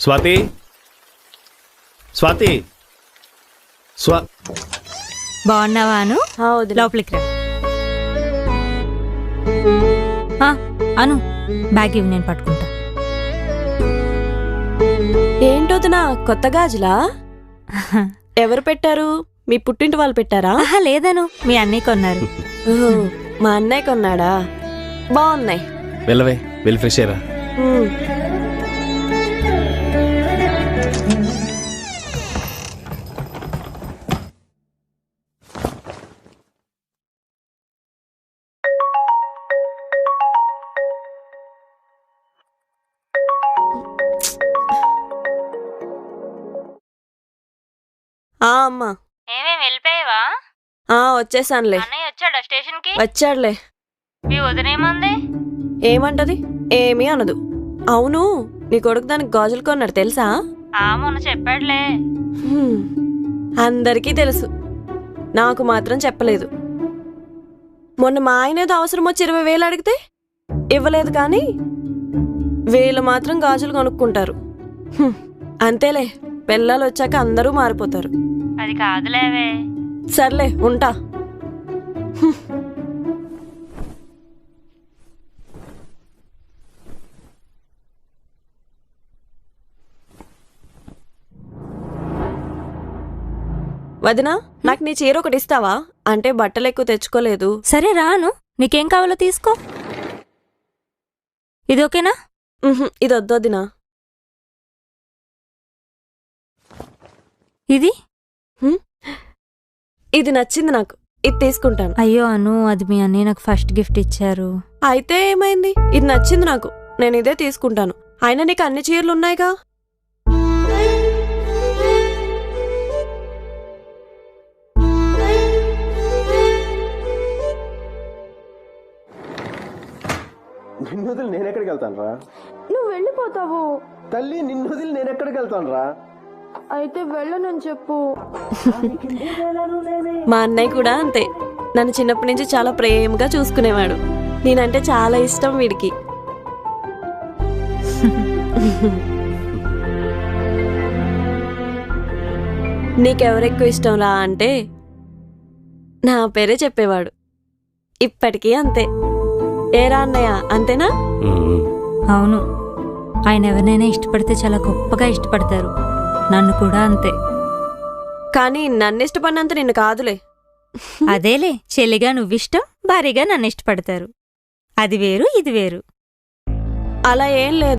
స్వాతి స్వాతి బాగున్నావాను? లోపలికి రా. అను బ్యాగ్ ఇవి, నేను పట్టుకుంటా. ఏంటోదినా కొత్త గాజులా? ఎవరు పెట్టారు? మీ పుట్టింటి వాళ్ళు పెట్టారా? లేదను, మీ అన్నయ్య కొన్నారు. మా అన్నయ్య కొన్నాడా? బాగున్నాయి. వెళ్ళవే, వెళ్ళి ఫ్రెష్ అయ్యరా. అమ్మా, ఏమేమి వెళ్ళిపోయావా? వచ్చేసానులే. అన్నయ్య వచ్చాడా స్టేషన్ కి? వచ్చాడులే. మీ వదినేమంది? ఏమంటది? ఏమీ అనదు. అవును, నీ కొడుకు దానికి గాజులు కొన్నాడు తెలుసా? మొన్న చెప్పాడులే. అందరికీ తెలుసు, నాకు మాత్రం చెప్పలేదు. మొన్న మా ఆయన ఏదో అవసరం వచ్చి 20,000 అడిగితే ఇవ్వలేదు, కానీ వీళ్ళు మాత్రం గాజులు కొనుక్కుంటారు. అంతేలే, పిల్లలు వచ్చాక అందరూ మారిపోతారు. అది కాదులేవే. సర్లే, ఉంటా. వదినా, నాకు నీ చీర ఒకటి ఇస్తావా? అంటే బట్టలు ఎక్కువ తెచ్చుకోలేదు. సరే రాను, నీకేం కావాలో తీసుకో. ఇది ఓకేనా? ఇది వద్దొద్దినా. ఇది ఇది నచ్చింది నాకు, ఇది తీసుకుంటాను. అయ్యో అను, అది మీ అన్నయ్య నాకు ఫస్ట్ గిఫ్ట్ ఇచ్చారు. అయితే ఏమైంది? ఇది నచ్చింది నాకు, నేను ఇదే తీసుకుంటాను. అయినా నీకు అన్ని చీరలు ఉన్నాయిగా. నిన్ను వదిలి నేనెక్కడికి వెళ్తాను రా? నువ్వు వెళ్ళిపోతావు. తల్లి, నిన్ను వదిలి నేనెక్కడికి వెళ్తాను రా? అయితే వెళ్ళనని చెప్పు. మా అన్నయ్య కూడా అంతే, నన్ను చిన్నప్పటి నుంచి చాలా ప్రేమగా చూసుకునేవాడు. నేనంటే చాలా ఇష్టం వీడికి. నీకెవరెక్కువ ఇష్టం రా అంటే నా పేరే చెప్పేవాడు. ఇప్పటికీ అంతే. ఏరా అన్నయ్య, అంతేనా? అవును, ఆయన ఎవరినైనా ఇష్టపడితే చాలా గొప్పగా ఇష్టపడతారు. నన్ను కూడా అంతే. కానీ నన్ను ఇష్టపడినంత నిన్ను కాదులే. అదేలే, చెల్లిగా నువ్విష్టం, భారీగా నన్ను ఇష్టపడతారు. అది వేరు, ఇది వేరు. అలా ఏం లేదు.